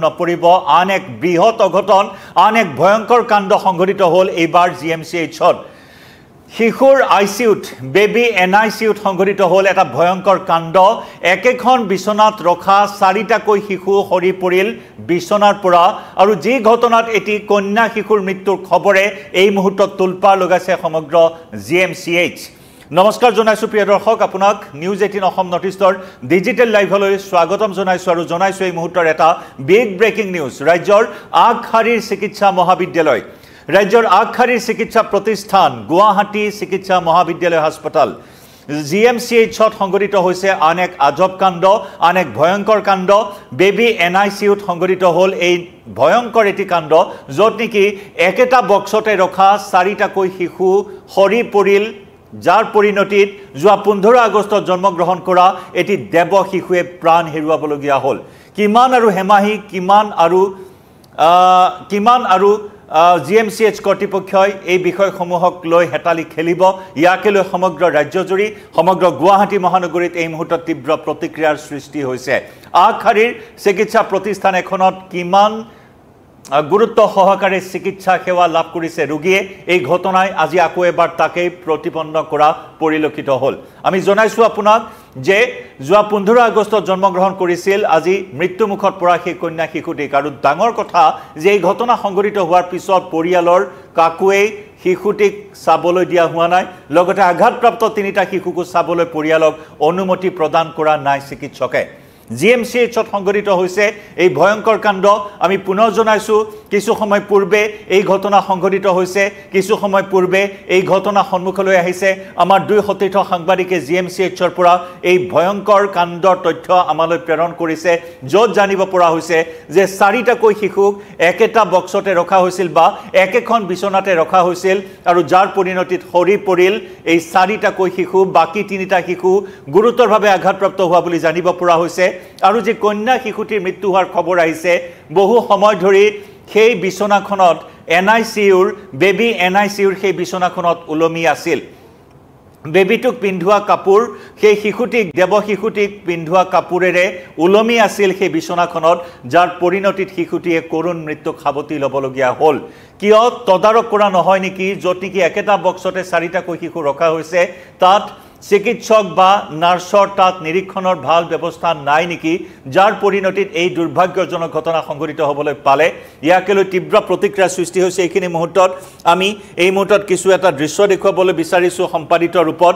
নপৰিব আন এক বৃহৎ অঘটন আন এক ভয়ংকৰ কাণ্ড সংঘটিত হ'ল এইবাৰ জিএমচিএইচত শিশুৰ আইসিউত বেবি এনআইসিউত সংঘটিত হ'ল এটা ভয়ংকৰ কাণ্ড একেখন বিছনাত ৰখা চাৰিটাকৈ শিশু সৰি পৰিল বিছনাৰ পৰা আৰু যি ঘটনাত এটি কন্যা শিশুৰ মৃত্যুৰ খবৰে এই মুহূৰ্তত তুলপাৰ লগাইছে সমগ্ৰ জিএমচিএইচ নমস্কাৰ জনাইছো প্ৰিয় দৰ্শক আপোনাক নিউজ 18 অসম নৰ্থ-ইষ্টৰ ডিজিটেল লাইভলৈ স্বাগতম জনাইছো আৰু জনাইছো এই মুহূৰ্তৰ এটা বিগ ব্ৰেকিং নিউজ ৰাজ্যৰ আগশাৰীৰ চিকিৎসা মহাবিদ্যালয় ৰাজ্যৰ আগশাৰীৰ চিকিৎসা প্ৰতিষ্ঠান গুৱাহাটী চিকিৎসা মহাবিদ্যালয় হাস্পতাল জিএমচিএইচত সংঘটিত হৈছে আন এক আজব কাণ্ড আন এক ভয়ংকৰ কাণ্ড বেবি এনআইসিউত সংঘটিত হ'ল এই ভয়ংকৰ এটি কাণ্ড য'ত নেকি একেটা বক্সতে ৰখা চাৰিটাকৈ শিশু সৰি পৰিল যাৰ পৰিণতিত যোৱা 15 আগষ্টত জন্মগ্ৰহণ কৰা এটি দেৱ শিশুৱে প্ৰাণ হেৰুৱাবলগীয়া হ'ল কিমান আৰু হেমাহি কিমান আৰু জিএমচিএইচ কৰ্তৃপক্ষই এই বিষয়সমূহক লৈ হেতালি খেলিব ইয়াকে লৈ সমগ্ৰ ৰাজ্যজুৰি সমগ্ৰ গুৱাহাটী মহানগৰীত এই মুহূৰ্তত তীব্ৰ প্ৰতিক্ৰিয়াৰ সৃষ্টি হৈছে আগশাৰীৰ চিকিৎসা প্ৰতিষ্ঠান এখনত কিমান গুৰুত্ব সহকাৰে চিকিৎসা সেৱা লাভ কৰিছে ৰোগীয়ে এই ঘটনাই আজি আকৌ এবাৰ তাকেই প্ৰতিপন্ন কৰা পৰিলক্ষিত হ'ল আমি জনাইছো আপোনাক যে যোৱা 15 আগষ্টত জন্মগ্ৰহণ কৰিছিল আজি মৃত্যুমুখত পৰা সেই কন্যা শিশুটিক আৰু ডাঙৰ কথা যে এই ঘটনা সংঘটিত হোৱাৰ পিছত পৰিয়ালৰ কাকুৱে শিশুটিক চাবলৈ দিয়া হোৱা নাই লগতে আঘাতপ্ৰাপ্ত তিনিটা শিশুকো চাবলৈ পৰিয়ালক অনুমতি প্ৰদান কৰা নাই চিকিৎসকে জিএমচিএইচত সংঘটিত হৈছে এই ভয়ংকৰ কাণ্ড আমি পুনৰ জনাইছো কিছু সময় পূৰ্বে এই ঘটনা সংঘটিত হৈছে কিছু সময় পূৰ্বে এই ঘটনা সন্মুখলৈ আহিছে আমাৰ দুই সতীৰ্থ সাংবাদিকে জিএমচিএইচৰ পৰা এই ভয়ংকৰ কাণ্ডৰ তথ্য আমালৈ প্ৰেৰণ কৰিছে য'ত জানিব পৰা হৈছে যে চাৰিটাকৈ শিশুক একেটা বক্সতে ৰখা হৈছিল বা একেখন বিছনাতে ৰখা হৈছিল আৰু যাৰ পৰিণতিত সৰি পৰিল এই চাৰিটাকৈ শিশু বাকি তিনিটা শিশু গুৰুতৰভাৱে আঘাতপ্ৰাপ্ত হোৱা বুলি জানিব পৰা হৈছে আৰু যে কন্যা শিশুটিৰ মৃত্যু হোৱাৰ খবৰ আহিছে বহু সময় ধৰি সেই বিছনাখনত এনআইসিউৰ বেবি এনআইসিউৰ সেই বিছনাখনত উলমি আছিল বেবিটোক পিন্ধোৱা কাপোৰ সেই শিশুটিক দেৱ শিশুটিক পিন্ধোৱা কাপোৰেৰে উলমি আছিল সেই বিছনাখনত যাৰ পৰিণতিত শিশুটিয়ে কৰুণ মৃত্যুক সাৱটি ল'বলগীয়া হ'ল কিয় তদাৰক কৰা নহয় নেকি য'ত নেকি একেটা বক্সতে চাৰিটাকৈ শিশু ৰখা হৈছে তাত চিকিৎসক বা নাৰ্ছৰ তাত নিৰীক্ষণৰ ভাল ব্যৱস্থা নাই নেকি যাৰ পৰিণতিত এই দুৰ্ভাগ্যজনক ঘটনা সংঘটিত হ'বলৈ পালে ইয়াকে লৈ তীব্ৰ প্ৰতিক্ৰিয়াৰ সৃষ্টি হৈছে এইখিনি মুহূৰ্তত আমি এই মুহূৰ্তত কিছু এটা দৃশ্য দেখুৱাবলৈ বিচাৰিছো সম্পাদিত ৰূপত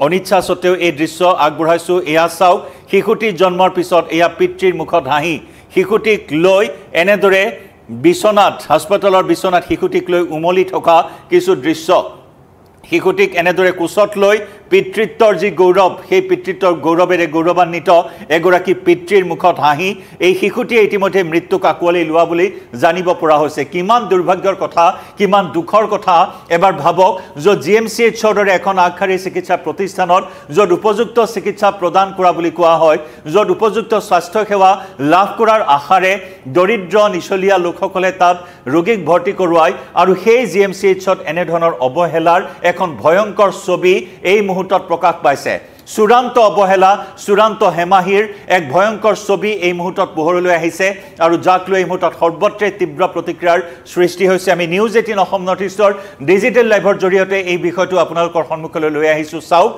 অনিচ্ছা সত্ত্বেও এই দৃশ্য আগবঢ়াইছো এয়া চাওক শিশুটিৰ জন্মৰ পিছত এয়া পিতৃৰ মুখত হাঁহি শিশুটিক লৈ এনেদৰে বিছনাত হাস্পতালৰ বিছনাত শিশুটিক লৈ উমলি থকা কিছু দৃশ্য শিশুটিক এনেদৰে কোচত লৈ পিতৃত্বৰ যি গৌৰৱ সেই পিতৃত্বৰ গৌৰৱেৰে গৌৰৱান্বিত এগৰাকী পিতৃৰ মুখত হাঁহি এই শিশুটিয়ে ইতিমধ্যে মৃত্যুক আঁকোৱালি লোৱা বুলি জানিব পৰা হৈছে কিমান দুৰ্ভাগ্যৰ কথা কিমান দুখৰ কথা এবাৰ ভাবক য'ত জিএমচিএইচৰ দৰে এখন আগশাৰীৰ চিকিৎসা প্ৰতিষ্ঠানত য'ত উপযুক্ত চিকিৎসা প্ৰদান কৰা বুলি কোৱা হয় য'ত উপযুক্ত স্বাস্থ্য সেৱা লাভ কৰাৰ আশাৰে দৰিদ্ৰ নিচলীয়া লোকসকলে তাত ৰোগীক ভৰ্তি কৰোৱায় আৰু সেই জিএমচিএইচত এনেধৰণৰ অৱহেলাৰ এখন ভয়ংকৰ ছবি এই মুহূৰ্তত প্ৰকাশ পাইছে চূড়ান্ত অৱহেলা চূড়ান্ত হেমাহিৰ এক ভয়ংকৰ ছবি এই মুহূৰ্তত পোহৰলৈ আহিছে আৰু যাক লৈ এই মুহূৰ্তত সৰ্বত্ৰে তীব্ৰ প্ৰতিক্ৰিয়াৰ সৃষ্টি হৈছে আমি নিউজ 18 অসম নৰ্থ-ইষ্টৰ ডিজিটেল লাইভৰ জৰিয়তে এই বিষয়টো আপোনালোকৰ সন্মুখলৈ লৈ আহিছো চাওক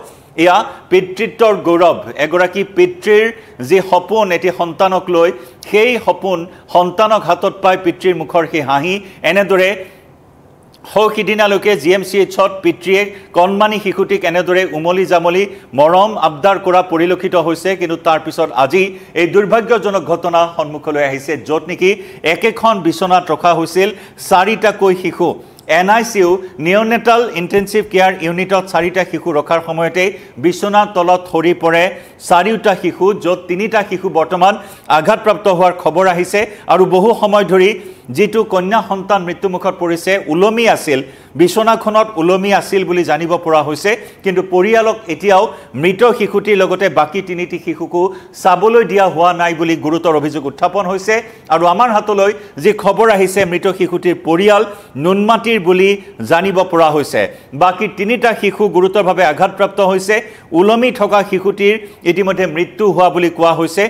এয়া পিতৃত্বৰ গৌৰৱ এগৰাকী পিতৃৰ যি সপোন এটি সন্তানক লৈ সেই সপোন সন্তানক হাতত পাই পিতৃৰ মুখৰ সেই হাঁহি এনেদৰে সিদিনালৈকে জিএমচিএইচত পিতৃয়ে কণমানি শিশুটিক এনেদৰে উমলি জামলি মৰম আবদাৰ কৰা পৰিলক্ষিত হৈছে কিন্তু তাৰ পিছত আজি এই দুৰ্ভাগ্যজনক ঘটনা সন্মুখলৈ আহিছে য'ত নেকি একেখন বিছনাত ৰখা হৈছিল চাৰিটাকৈ শিশু এনআইসিউ নিওনেটাল ইন্টেনসিভ কেয়াৰ ইউনিটত চাৰিটা শিশু ৰখাৰ সময়তে বিছনাৰ তলত সৰি পৰে চাৰিটা শিশু য'ত তিনিটা শিশু বৰ্তমান আঘাতপ্ৰাপ্ত হোৱাৰ খবৰ আহিছে আৰু বহু সময় ধৰি যেটো কন্যা সন্তান মৃত্যুমুখত পৰিছে উলমি আছিল বিছনাখনত উলমি আছিল বুলি জানিব পৰা হৈছে কিন্তু পৰিয়ালক এতিয়াও মৃত শিশুটিৰ লগতে বাকি তিনিটি শিশুকো চাবলৈ দিয়া হোৱা নাই বুলি গুৰুতৰ অভিযোগ উত্থাপন হৈছে আৰু আমাৰ হাতলৈ যি খবৰ আহিছে মৃত শিশুটিৰ পৰিয়াল নুনমাটিৰ বুলি জানিব পৰা হৈছে বাকি তিনিটা শিশু গুৰুতৰভাৱে আঘাতপ্ৰাপ্ত হৈছে উলমি থকা শিশুটিৰ ইতিমধ্যে মৃত্যু হোৱা বুলি কোৱা হৈছে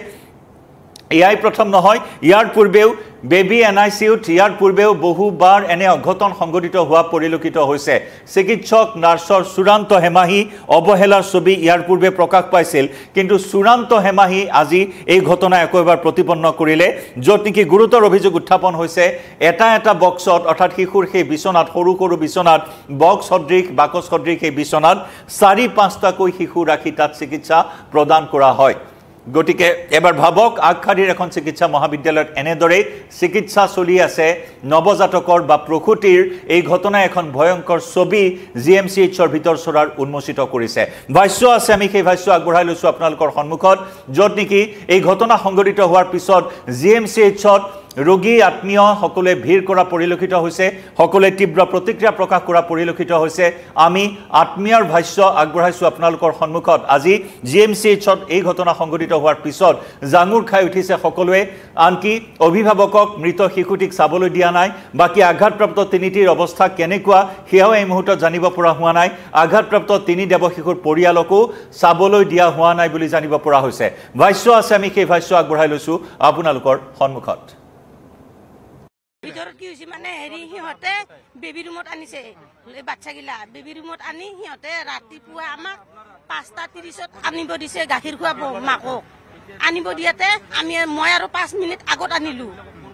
এয়াই প্ৰথম নহয়, ইয়াৰ পূৰ্বেও বেবী NICUত ইয়াৰ পূৰ্বেও বহুবাৰ এনে অঘটন সংঘটিত হোৱা পৰিলক্ষিত হৈছে। চিকিৎসক নাৰ্ছৰ চূড়ান্ত হেমাহি অৱহেলাৰ ছবি ইয়াৰ পূৰ্বে প্ৰকাশ পাইছিল, কিন্তু চূড়ান্ত হেমাহি আজি এই ঘটনা আকৌ এবাৰ প্ৰতিপন্ন কৰিলে, য'ত নেকি গুৰুতৰ অভিযোগ উত্থাপন হৈছে এটা বক্সত, অৰ্থাৎ শিশুৰ সেই বিচনাত, সৰু সৰু বিচনাত, বক্স সদৃশ বাকচ সদৃশ সেই বিচনাত 4-5টাকৈ শিশু ৰাখি তাত চিকিৎসা প্ৰদান কৰা হয়। গতিকে এবাৰ ভাবক, আগশাৰীৰ এখন চিকিৎসা মহাবিদ্যালয়ত এনেদৰে চিকিৎসা চলি আছে নৱজাতকৰ বা প্ৰসূতিৰ, এই ঘটনাই এখন ভয়ংকৰ ছবি GMCHৰ ভিতৰ চৰাৰ উন্মোচিত কৰিছে। ভাষ্য আছে, আমি সেই ভাষ্য আগবঢ়াই লৈছোঁ আপোনালোকৰ সন্মুখত, য'ত নেকি এই ঘটনা সংঘটিত হোৱাৰ পিছত GMCHত ৰোগী আত্মীয় সকলোৱে ভিৰ কৰা পৰিলক্ষিত হৈছে, সকলোৱে তীব্ৰ প্ৰতিক্ৰিয়া প্ৰকাশ কৰা পৰিলক্ষিত হৈছে। আমি আত্মীয়ৰ ভাষ্য আগবঢ়াইছোঁ আপোনালোকৰ সন্মুখত। আজি GMCHত এই ঘটনা সংঘটিত হোৱাৰ পিছত জাঙুৰ খাই উঠিছে সকলোৱে, আনকি অভিভাৱকক মৃত শিশুটিক চাবলৈ দিয়া নাই। বাকী আঘাতপ্ৰাপ্ত তিনিটিৰ অৱস্থা কেনেকুৱা সেয়াও এই মুহূৰ্তত জানিব পৰা হোৱা নাই। আঘাতপ্ৰাপ্ত তিনি দেৱশিশুৰ পৰিয়ালকো চাবলৈ দিয়া হোৱা নাই বুলি জানিব পৰা হৈছে। ভাষ্য আছে, আমি সেই ভাষ্য আগবঢ়াই লৈছোঁ আপোনালোকৰ সন্মুখত। ভিতৰত কি হৈছে মানে সিহঁতে বেবী ৰুমত আনিছে, বাচ্চাগিলা বেবী ৰুমত আনি সিহঁতে ৰাতিপুৱা আমাক 5:30ত আনিব দিছে, গাখীৰ খুৱাব মাকক। আনিব দিয়াতে মই আৰু 5 মিনিট আগত আনিলোঁ।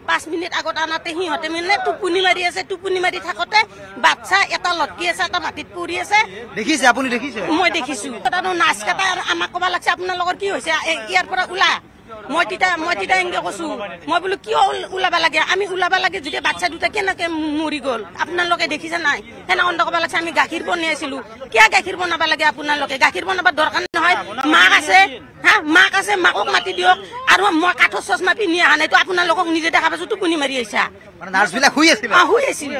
5 মিনিট আগত আনাতে সিহঁতে মানে টোপনি মাৰি আছে, টোপনি মাৰি থাকোঁতে বাচ্চা এটা লটকি আছে, এটা মাটিত পৰি আছে। দেখিছে আপুনি? দেখিছে? মই দেখিছোঁ। নাচ কাটা আমাক ক'ব লাগছে আপোনালোকৰ কি হৈছে, ইয়াৰ পৰা ওলা। মই তেতিয়া এনেকে কৈছো, মই বোলো কিয় ওলাবা লাগে, আমি ওলাবা লাগে যদি বাচ্চা দুটা কেনেকে মৰি গ'ল আপোনালোকে দেখিছে নাই, সেনেকে ক'ব লাগছে। আমি গাখীৰ বনাইছিলো, কিয় গাখীৰ বনাব লাগে আপোনালোকে, গাখীৰ বনাব দৰকাৰ নহয়, মাক আছে মাক আছে, মাকক মাতি দিয়ক। আৰু মই কাঠৰ চশমা পিন্ধি অহা নাইতো, আপোনালোকক নিজে দেখা পাইছো টোপনি মাৰি আহিছা। নাৰ্ছবিলাক শুই আছিল,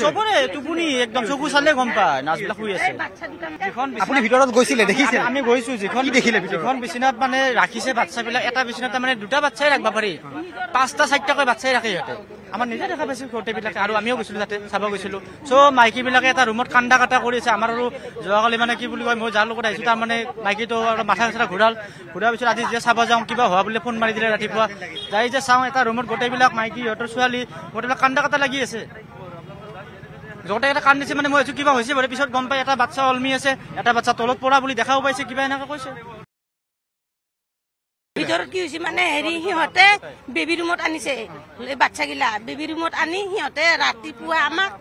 চবৰে টোপনি একদম, চকু চালে গম পায় নাৰ্ছবিলাক শুই আছে। আপুনি ভিতৰত গৈছিলে? দেখিছে? আমি গৈছো। যিখন দেখিলে যিখন বিচনাত মানে ৰাখিছে বাচ্চাবিলাক, এটা বিচনাত মানে 2টা বাচ্চাই ৰাখিব পাৰি, 5টা-4টাকৈ বাচ্চাই ৰাখে সিহঁতে। আমাৰ নিজে দেখা পাইছো গোটেইবিলাকে, আৰু আমিও গৈছিলো তাতে চাব গৈছিলো। চ' মাইকীবিলাকে এটা ৰুমত কান্দা কাটা কৰি আছে। আমাৰ আৰু যোৱাকালি মানে কি বুলি কয়, মই যাৰ লগত আহিছো, তাৰ মানে মাইকীটো আৰু মাথা চাথা ঘূৰাৰ পিছত আজি যে চাব যাওঁ, কিবা হোৱা বুলি ফোন মাৰি দিলে ৰাতিপুৱা। যাই যে চাওঁ, এটা ৰুমত গোটেইবিলাক মাইকী, সিহঁতৰ ছোৱালী, গোটেইবিলাক কান্দা কাটা লাগি আছে। য'তে এটা কান্দিছে মানে মই ভাবিছো কিবা হৈছে বাৰু, পিছত গম পাই এটা বাচ্চা অলমি আছে, এটা বাচ্চা তলত পৰা বুলি দেখাও পাইছে, কিবা এনেকে কৈছে। ভিতৰত কি হৈছে মানে সিহঁতে বেবী ৰুমত আনিছে, বাচ্চাগিলা বেবী ৰুমত আনি সিহঁতে ৰাতিপুৱা আমাক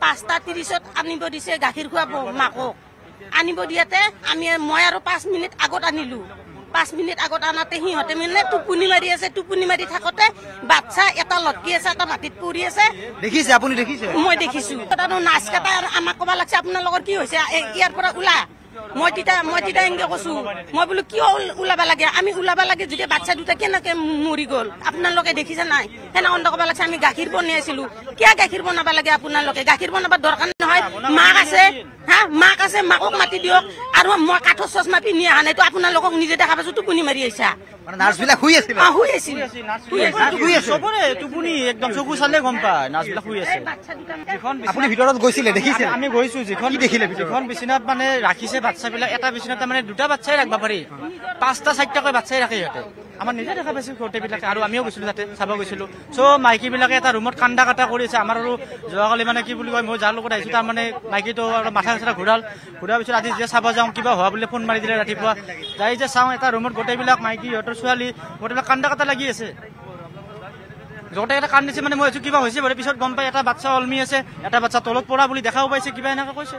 5:30ত আনিব দিছে, গাখীৰ খুৱাব মাকক। আনিব দিয়াতে মই আৰু 5 মিনিট আগত আনিলোঁ। 5 মিনিট আগত আনাতে সিহঁতে মানে টোপনি মাৰি আছে, টোপনি মাৰি থাকোঁতে বাচ্চা এটা লটকি আছে, এটা মাটিত পৰি আছে। দেখিছে? আপুনি দেখিছে? মই দেখিছোঁ। নাচ কাটা আমাক ক'ব লাগছে আপোনালোকৰ কি হৈছে, ইয়াৰ পৰা ওলা। মই তেতিয়া এনেকে কৈছো, মই বোলো কিয় ওলাবা লাগে, আমি ওলাবা লাগে যদি বাচ্চা দুটা কেনেকে মৰি গ'ল আপোনালোকে দেখিছে নাই, সেনেকে ক'ব লাগছে। আমি গাখীৰ বনাইছিলো, কিয় গাখীৰ বনাব লাগে আপোনালোকে, গাখীৰ বনাব দৰকাৰ নহয়, মাক আছে মাক আছে, মাকক মাতি দিয়ক। আৰু মই কাঠৰ চশমা পিন্ধি অহা নাইতো, আপোনালোকক নিজে দেখা পাইছো টোপনি মাৰি আহিছা। নাৰ্ছবিলাক শুই আছিল, চবৰে টোপনি একদম, চকু চালে গম পায় নাৰ্ছবিলাক শুই আছে। আপুনি ভিতৰত গৈছিলে? দেখিছে? আমি গৈছো। যিখন দেখিলে যিখন বিচনাত মানে ৰাখিছে বাচ্চাবিলাক, এটা বিচনাত মানে 2টা বাচ্চাই ৰাখিব পাৰি, 5টা-4টাকৈ বাচ্চাই ৰাখে সিহঁতে। আমাৰ নিজে দেখা পাইছো গোটেইবিলাকে, আৰু আমিও গৈছিলো তাতে চাব গৈছিলো। চ' মাইকীবিলাকে এটা ৰুমত কান্দা কাটা কৰি আছে। আমাৰ আৰু যোৱাকালি মানে কি বুলি কয়, মই যাৰ লগত আহিছো, তাৰ মানে মাইকীটো আৰু মাথা চাথা ঘূৰাৰ পিছত আজি যে চাব যাওঁ, কিবা হোৱা বুলি ফোন মাৰি দিলে ৰাতিপুৱা। যাই যে চাওঁ, এটা ৰুমত গোটেইবিলাক মাইকী, সিহঁতৰ ছোৱালী, গোটেইবিলাক কান্দা কাটা লাগি আছে। য'তে এটা কান্দিছে মানে মই ভাবিছো কিবা হৈছে বাৰু, পিছত গম পাই এটা বাচ্চা অলমি আছে, এটা বাচ্চা তলত পৰা বুলি দেখাও পাইছে, কিবা এনেকে কৈছে।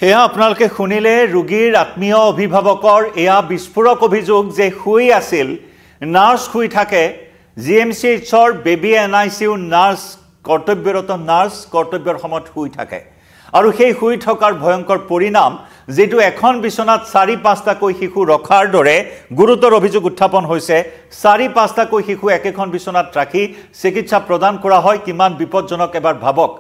সেয়া আপোনালোকে শুনিলে ৰোগীৰ আত্মীয় অভিভাৱকৰ এয়া বিস্ফোৰক অভিযোগ যে শুই আছিল, নাৰ্ছ শুই থাকে। GMCHৰ বেবী NICU নাৰ্ছ, কৰ্তব্যৰত নাৰ্ছ কৰ্তব্যৰ সময়ত শুই থাকে, আৰু সেই শুই থকাৰ ভয়ংকৰ পৰিণাম, যেটো এখন বিচনাত 4-5টাকৈ শিশু ৰখাৰ দৰে গুৰুতৰ অভিযোগ উত্থাপন হৈছে। 4-5টাকৈ শিশু একেখন বিচনাত ৰাখি চিকিৎসা প্ৰদান কৰা হয়, কিমান বিপদজনক এবাৰ ভাবক।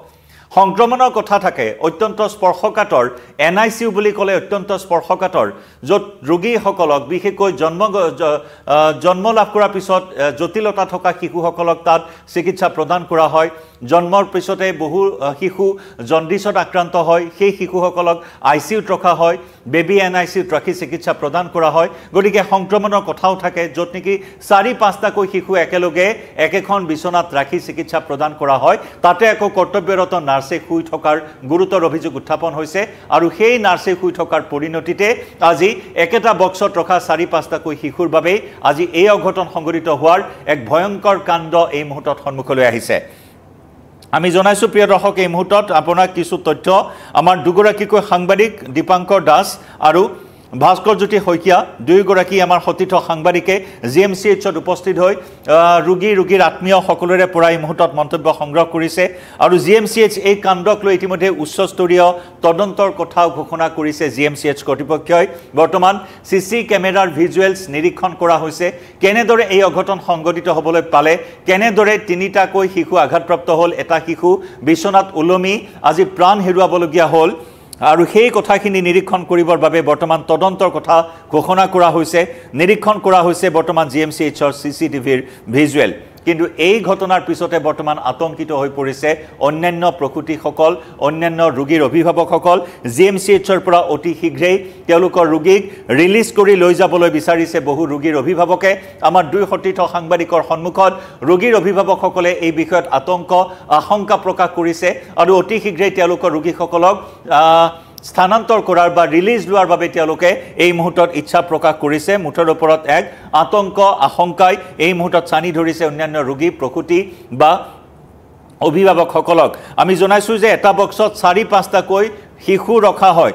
সংক্ৰমণৰ কথা থাকে অত্যন্ত স্পৰ্শকাতৰ NICU বুলি ক'লে অত্যন্ত স্পৰ্শকাতৰ য'ত ৰোগীসকলক বিশেষকৈ জন্ম লাভ কৰাৰ পিছত জটিলতা থকা শিশুসকলক তাত চিকিৎসা প্ৰদান কৰা হয় জন্মৰ পিছতে বহু শিশু জণ্ডিছত আক্ৰান্ত হয় সেই শিশুসকলক ICUত ৰখা হয় বেবী NICUত ৰাখি চিকিৎসা প্ৰদান কৰা হয় গতিকে সংক্ৰমণৰ কথাও থাকে য'ত নেকি 4-5টাকৈ শিশু একেলগে একেখন বিছনাত ৰাখি চিকিৎসা প্ৰদান কৰা হয় তাতে আকৌ কৰ্তব্যৰত নাৰ্ছে শুই থকাৰ গুৰুতৰ অভিযোগ উত্থাপন হৈছে আৰু সেই নাৰ্ছে শুই থকাৰ পৰিণতিতে আজি একেটা বক্সত ৰখা 4-5টাকৈ শিশুৰ বাবে আজি এই অঘটন সংঘটিত হোৱাৰ এক ভয়ংকৰ কাণ্ড এই মুহূৰ্তত সন্মুখলৈ আহিছে আমি জনাইছো প্ৰিয় দৰ্শক এই মুহূৰ্তত আপোনাক কিছু তথ্য আমাৰ দুগৰাকীকৈ সাংবাদিক দীপাংকৰ দাস আৰু ভাস্কৰ জ্যোতি শইকীয়া দুয়োগৰাকী আমাৰ সতীৰ্থ সাংবাদিকে GMCHত উপস্থিত হৈ ৰোগীৰ আত্মীয় সকলোৰে পৰা এই মুহূৰ্তত মন্তব্য সংগ্ৰহ কৰিছে আৰু GMCH এই কাণ্ডক লৈ ইতিমধ্যে উচ্চস্তৰীয় তদন্তৰ কথা ঘোষণা কৰিছে GMCH কৰ্তৃপক্ষই বৰ্তমান CC কেমেৰাৰ ভিজুৱেলছ নিৰীক্ষণ কৰা হৈছে কেনেদৰে এই অঘটন সংঘটিত হ'বলৈ পালে কেনেদৰে 3টাকৈ শিশু আঘাতপ্ৰাপ্ত হ'ল এটা শিশু বিছনাত ওলমি আজি প্ৰাণ হেৰুৱাবলগীয়া হ'ল আৰু সেই কথাখিনি নিৰীক্ষণ কৰিবৰ বাবে বৰ্তমান তদন্তৰ কথা ঘোষণা কৰা হৈছে নিৰীক্ষণ কৰা হৈছে বৰ্তমান GMCHৰ CCTVৰ ভিজুৱেল কিন্তু এই ঘটনাৰ পিছতে বৰ্তমান আতংকিত হৈ পৰিছে অন্যান্য প্ৰকৃতিসকল অন্যান্য ৰোগীৰ অভিভাৱকসকল GMCHৰ পৰা অতি শীঘ্ৰেই তেওঁলোকৰ ৰোগীক ৰিলিজ কৰি লৈ যাবলৈ বিচাৰিছে বহু ৰোগীৰ অভিভাৱকে আমাৰ দুই সতীৰ্থ সাংবাদিকৰ সন্মুখত ৰোগীৰ অভিভাৱকসকলে এই বিষয়ত আশংকা প্ৰকাশ কৰিছে আৰু অতি শীঘ্ৰেই তেওঁলোকৰ ৰোগীসকলক স্থানান্তৰ কৰাৰ বা ৰিলিজ লোৱাৰ বাবে তেওঁলোকে এই মুহূৰ্তত ইচ্ছা প্ৰকাশ কৰিছে মুঠৰ ওপৰত এক আতংক আশংকাই এই মুহূৰ্তত চানি ধৰিছে অন্যান্য ৰোগী প্ৰকৃতি বা অভিভাৱকসকলক আমি জনাইছো যে এটা বক্সত 4-5টাকৈ শিশু ৰখা হয়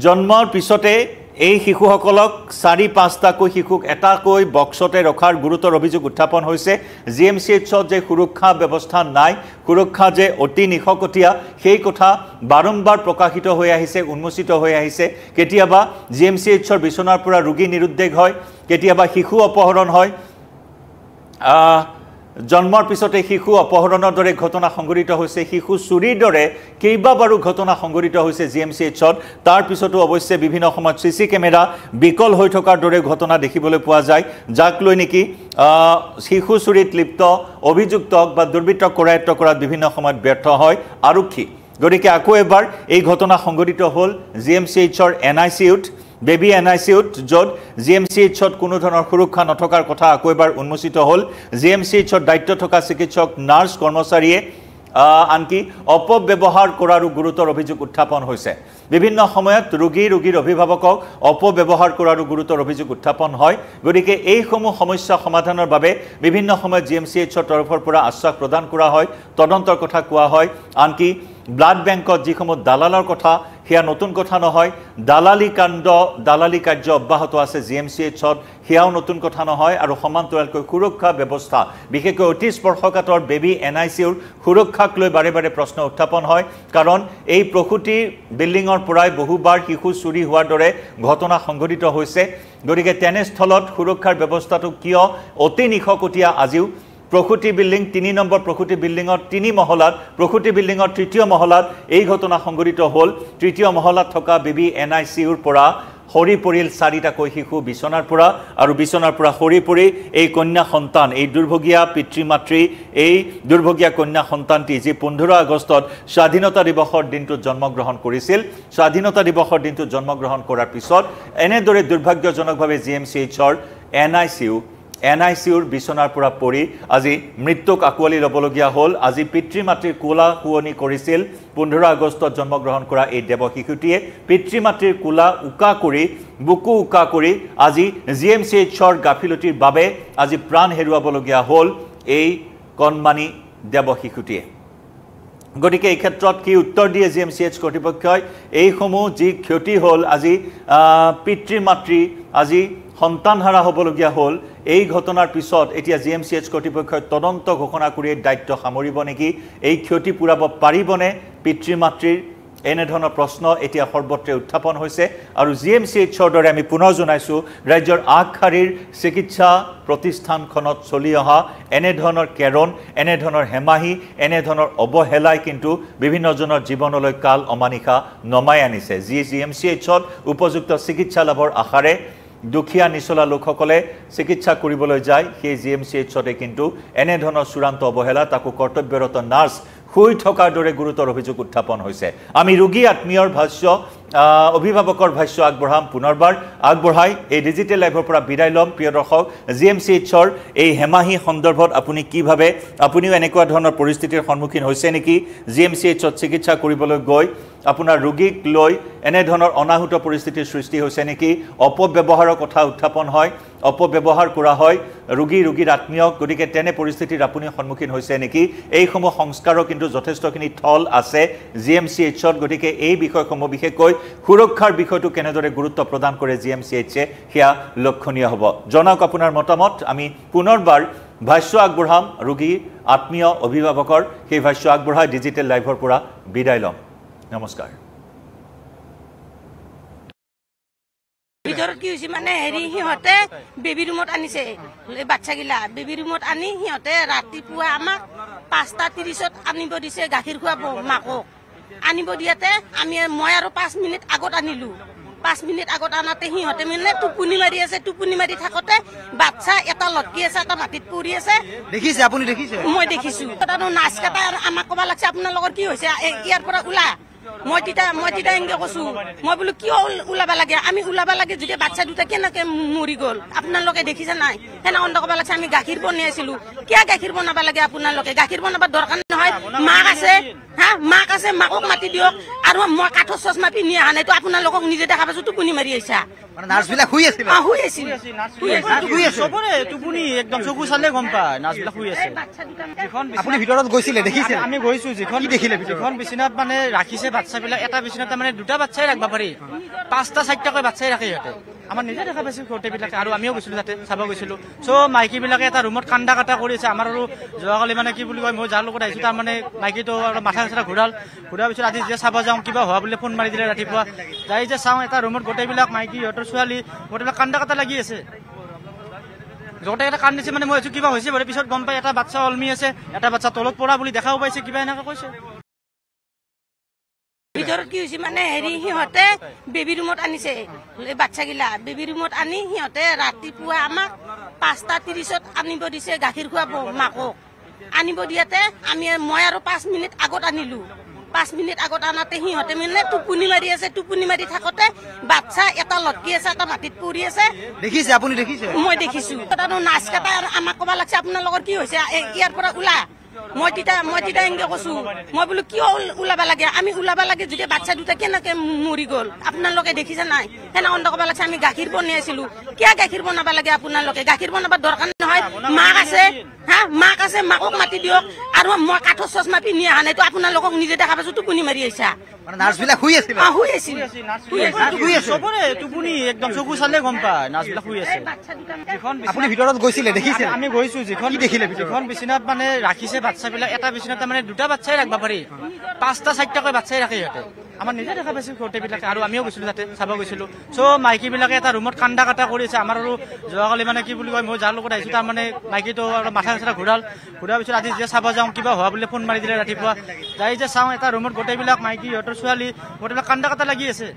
জন্মৰ পিছতে এই শিশুসকলক 4-5টাকৈ শিশুক এটাকৈ বক্সতে ৰখাৰ গুৰুতৰ অভিযোগ উত্থাপন হৈছে GMCHত যে সুৰক্ষা ব্যৱস্থা নাই সুৰক্ষা যে অতি নিখকটীয়া সেই কথা বাৰম্বাৰ প্ৰকাশিত হৈ আহিছে উন্মোচিত হৈ আহিছে কেতিয়াবা GMCHৰ বিছনাৰ পৰা ৰোগী নিৰুদ্দেশ হয় কেতিয়াবা শিশু অপহৰণ হয় জন্মৰ পিছতে শিশু অপহৰণৰ দৰে ঘটনা সংঘটিত হৈছে শিশু চুৰিৰ দৰে কেইবাবাৰো ঘটনা সংঘটিত হৈছে GMCHত তাৰ পিছতো অৱশ্যে বিভিন্ন সময়ত CC কেমেৰা বিকল হৈ থকাৰ দৰে ঘটনা দেখিবলৈ পোৱা যায় যাক লৈ নেকি শিশু চুৰিত লিপ্ত অভিযুক্তক বা দুৰ্বৃত্তক কৰায়ত্ব কৰাত বিভিন্ন সময়ত ব্যৰ্থ হয় আৰক্ষী গতিকে আকৌ এবাৰ এই ঘটনা সংঘটিত হ'ল GMCHৰ NICUত বেবী NICUত য'ত GMCHত কোনো ধৰণৰ সুৰক্ষা নথকাৰ কথা আকৌ এবাৰ উন্মোচিত হ'ল GMCHত দায়িত্ব থকা চিকিৎসক নাৰ্ছ কৰ্মচাৰীয়ে আনকি অপব্যৱহাৰ কৰাৰো গুৰুতৰ অভিযোগ উত্থাপন হৈছে বিভিন্ন সময়ত ৰোগীৰ অভিভাৱকক অপব্যৱহাৰ কৰাৰো গুৰুতৰ অভিযোগ উত্থাপন হয় গতিকে এই সমূহ সমস্যা সমাধানৰ বাবে বিভিন্ন সময়ত GMCHৰ তৰফৰ পৰা আশ্বাস প্ৰদান কৰা হয় তদন্তৰ কথা কোৱা হয় আনকি ব্লাড বেংকত যিসমূহ দালালৰ কথা সেয়া নতুন কথা নহয় দালালি কাৰ্য অব্যাহত আছে GMCHত সেয়াও নতুন কথা নহয় আৰু সমান্তৰালকৈ সুৰক্ষা ব্যৱস্থা বিশেষকৈ অতি স্পৰ্শকাতৰ বেবী NICUৰ সুৰক্ষাক লৈ বাৰে বাৰে প্ৰশ্ন উত্থাপন হয় কাৰণ এই প্ৰসূতি বিল্ডিঙৰ পৰাই বহুবাৰ শিশু চুৰি হোৱাৰ দৰে ঘটনা সংঘটিত হৈছে গতিকে তেনেস্থলত সুৰক্ষাৰ ব্যৱস্থাটো কিয় অতি নিখকটীয়া আজিও প্ৰসূতি বিল্ডিং 3 নম্বৰ প্ৰসূতি বিল্ডিঙৰ 3 মহলাত প্ৰসূতি বিল্ডিঙৰ 3য় মহলাত এই ঘটনা সংঘটিত হ'ল 3য় মহলাত থকা বেবী NICUৰ পৰা হৰি পৰিল 4টাকৈ শিশু বিছনাৰ পৰা হৰি পৰি এই কন্যা সন্তান এই দুৰ্ভগীয়া পিতৃ মাতৃ এই দুৰ্ভগীয়া কন্যা সন্তানটি যি 15 আগষ্টত স্বাধীনতা দিৱসৰ দিনটোত জন্মগ্ৰহণ কৰিছিল স্বাধীনতা দিৱসৰ দিনটোত জন্মগ্ৰহণ কৰাৰ পিছত এনেদৰে দুৰ্ভাগ্যজনকভাৱে GMCHৰ NICUৰ বিছনাৰ পৰা পৰি আজি মৃত্যুক আকুৱালি ল'বলগীয়া হ'ল আজি পিতৃ মাতৃৰ কোলা শুৱনি কৰিছিল 15 আগষ্টত জন্মগ্ৰহণ কৰা এই দেৱ শিশুটিয়ে পিতৃ মাতৃৰ কোলা বুকু উকা কৰি আজি GMCHৰ গাফিলতিৰ বাবে আজি প্ৰাণ হেৰুৱাবলগীয়া হ'ল এই কণমানি দেৱ শিশুটিয়ে গতিকে এই ক্ষেত্ৰত কি উত্তৰ দিয়ে GMCH কৰ্তৃপক্ষই এইসমূহ যি ক্ষতি হ'ল আজি পিতৃ মাতৃ আজি সন্তানহাৰা হ'বলগীয়া হ'ল এই ঘটনাৰ পিছত এতিয়া GMCH কৰ্তৃপক্ষই তদন্ত ঘোষণা কৰি দায়িত্ব সামৰিব নেকি এই ক্ষতি পুৰাব পাৰিবনে পিতৃ মাতৃৰ এনেধৰণৰ প্ৰশ্ন এতিয়া সৰ্বত্ৰে উত্থাপন হৈছে আৰু GMCHৰ দৰে আমি পুনৰ জনাইছোঁ ৰাজ্যৰ আগশাৰীৰ চিকিৎসা প্ৰতিষ্ঠানখনত চলি অহা এনেধৰণৰ কেৰণ এনেধৰণৰ হেমাহি এনেধৰণৰ অৱহেলাই কিন্তু বিভিন্নজনৰ জীৱনলৈ কাল অমানিশা নমাই আনিছে যি GMCHত উপযুক্ত চিকিৎসা লাভৰ আশাৰে দুখীয়া নিচলা লোকসকলে চিকিৎসা কৰিবলৈ যায় সেই GMCHতে কিন্তু এনেধৰণৰ চূড়ান্ত অৱহেলা তাকো কৰ্তব্যৰত নাৰ্ছ শুই থকাৰ দৰে গুৰুতৰ অভিযোগ উত্থাপন হৈছে আমি ৰোগী আত্মীয়ৰ ভাষ্য অভিভাৱকৰ ভাষ্য আগবঢ়াম পুনৰবাৰ আগবঢ়াই এই ডিজিটেল লাইভৰ পৰা বিদায় ল'ম প্ৰিয় দৰ্শক GMCHৰ এই হেমাহি সন্দৰ্ভত আপুনি কি ভাবে আপুনিও এনেকুৱা ধৰণৰ পৰিস্থিতিৰ সন্মুখীন হৈছে নেকি GMCHত চিকিৎসা কৰিবলৈ গৈ আপোনাৰ ৰোগীক লৈ এনেধৰণৰ অনাহুত পৰিস্থিতিৰ সৃষ্টি হৈছে নেকি অপব্যৱহাৰৰ কথা উত্থাপন হয় অপব্যৱহাৰ কৰা হয় ৰোগীৰ আত্মীয়ক গতিকে তেনে পৰিস্থিতিৰ আপুনি সন্মুখীন হৈছে নেকি এইসমূহ সংস্কাৰৰ কিন্তু যথেষ্টখিনি থল আছে GMCHত গতিকে এই বিষয়সমূহ বিশেষকৈ সুৰক্ষাৰ বিষয়টো কেনেদৰে গুৰুত্ব প্ৰদান কৰে GMCHে সেয়া লক্ষণীয় হ'ব জনাওক আপোনাৰ মতামত আমি পুনৰবাৰ ভাষ্য আগবঢ়াম ৰোগী আত্মীয় অভিভাৱকৰ সেই ভাষ্য আগবঢ়াই ডিজিটেল লাইভৰ পৰা বিদায় ল'ম নমস্কাৰ ভিতৰত কি হৈছে মানে সিহঁতে বেবী ৰুমত আনিছে বাচ্চাগিলা বেবী ৰুমত আনি সিহঁতে ৰাতিপুৱা আমাক 5:30 আনিব দিছে গাখীৰ খোৱা মাকক আনিব দিয়াতে মই আৰু 5 মিনিট আগত আনিলো 5 মিনিট আগত আনাতে সিহঁতে মানে টোপনি মাৰি আছে টোপনি মাৰি থাকোতে বাচ্চা এটা লটকি আছে এটা মাটিত পৰি আছে দেখিছে আপুনি দেখিছে মই দেখিছো তাতো নাচ কাটা আমাক ক'বা লাগছে আপোনালোকৰ কি হৈছে ইয়াৰ পৰা ওলা মই তিতা এনেকে কৈছো মই বোলো কিয় ওলাবা লাগে আমি ওলাবা লাগে যদি বাচ্চা দুটা কেনেকে মৰি গ'ল আপোনালোকে দেখিছে নাই সেনে অন্ধ ক'বা লাগছে আমি গাখীৰ বনাইছিলো কিয় গাখীৰ বনাবা লাগে আপোনালোকে গাখীৰ বনাবা দৰকাৰ নহয় মাক আছে মাক আছে মাকক মাতি দিয়ক আৰু মই কাঠৰ চশমা পিন্ধি আহা নাই তো আপোনালোকক নিজে দেখা পাইছো টোপনি মাৰি আহিছা নাৰ্ছবিলাক শুই আছিল চবৰে টোপনি একদম চকু চালে গম পায় নাৰ্ছবিলাক শুই আছে আপুনি ভিতৰত গৈছিলে দেখিছে আমি গৈছো যিখন দেখিলে যিখন বিচনাত মানে ৰাখিছে বাচ্চাবিলাক এটা বিচনাত মানে দুটা বাচ্চাই ৰাখিব পাৰি 5টা 4টাকৈ বাচ্চাই ৰাখে সিহঁতে আমাৰ নিজে দেখা পাইছো গোটেইবিলাকে আৰু আমিও গৈছিলো তাতে চাব গৈছিলো চ' মাইকীবিলাকে এটা ৰুমত কান্দা কাটা কৰিছে আমাৰ আৰু যোৱাকালি মানে কি বুলি কয় মই যাৰ লগত আহিছো তাৰ মানে মাইকীটো আৰু মাথা চাথা ঘূৰাৰ পিছত আজি যে চাব যাওঁ কিবা হোৱা বুলি ফোন মাৰি দিলে ৰাতিপুৱা যাই যে চাওঁ এটা ৰুমত গোটেইবিলাক মাইকী সিহঁতৰ ছোৱালী গোটেইবিলাক কান্দা কাটা লাগি আছে গোটেই এটা কান্দিছে মানে মই কিবা হৈছে বাৰু পিছত গম পাই এটা বাচ্চা অলমি আছে এটা বাচ্চা তলত পৰা বুলি দেখাও পাইছে কিবা এনেকে কৈছে ভিতৰত কি হৈছে মানে সিহঁতে বেবী ৰুমত আনিছে বাচ্চাগিলা বেবী ৰুমত আনি সিহঁতে ৰাতিপুৱা আমাক 5:30 আনিব দিছে গাখীৰ খোৱা মাকক আনিব দিয়াতে মই আৰু 5 মিনিট আগত আনিলো 5 মিনিট আগত আনাতে সিহঁতে মানে টোপনি মাৰি আছে টোপনি মাৰি থাকোতে বাচ্চা এটা লটকি আছে এটা মাটিত পৰি আছে দেখিছে আপুনি দেখিছে মই দেখিছো তাতো নাচ কাটা আমাক ক'বা লাগছে আপোনালোকৰ কি হৈছে ইয়াৰ পৰা ওলা মই তিতা এনেকে কৈছো মই বোলো কিয় ওলাবা লাগে আমি ওলাবা লাগে যদি বাচ্চা দুটা কেনেকে মৰি গ'ল আপোনালোকে দেখিছে নাই সেনে অন্ধ ক'বা লাগছে আমি গাখীৰ বনাইছিলো কিয় গাখীৰ বনাবা লাগে আপোনালোকে গাখীৰ বনাবা দৰকাৰ নহয় মাক আছে মাক আছে মাকক মাতি দিয়ক আৰু মই কাঠৰ চশমা পিন্ধি আহা নাই তো আপোনালোকক নিজে দেখা পাইছো টোপনি মাৰি আহিছা নাৰ্ছবিলাক শুই আছিল চবৰে টোপনি একদম চকু চালে গম পায় নাৰ্ছবিলাক শুই আছে আপুনি ভিতৰত গৈছিলে দেখিছে আমি গৈছো যিখন দেখিলে যিখন বিচনাত মানে ৰাখিছে বাচ্চাবিলাক এটা বিচনাত মানে দুটা বাচ্চাই ৰাখিব পাৰি 5টা 4টাকৈ বাচ্চাই ৰাখে সিহঁতে আমাৰ নিজে দেখা পাইছো গোটেইবিলাকে আৰু আমিও গৈছিলো তাতে চাব গৈছিলো চ' মাইকীবিলাকে এটা ৰুমত কান্দা কাটা কৰিছে আমাৰ আৰু যোৱাকালি মানে কি বুলি কয় মই যাৰ লগত আহিছো তাৰ মানে মাইকীটো আৰু মাথা চাথা ঘূৰাৰ পিছত আজি যে চাব যাওঁ কিবা হোৱা বুলি ফোন মাৰি দিলে ৰাতিপুৱা যাই যে চাওঁ এটা ৰুমত গোটেইবিলাক মাইকী সিহঁতৰ ছোৱালী গোটেইবিলাক কান্দা কাটা লাগি আছে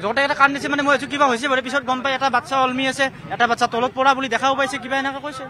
গোটেই এটা কান্দিছে মানে মই কিবা হৈছে বাৰু পিছত গম পাই এটা বাচ্চা অলমি আছে এটা বাচ্চা তলত পৰা বুলি দেখাও পাইছে কিবা এনেকে কৈছে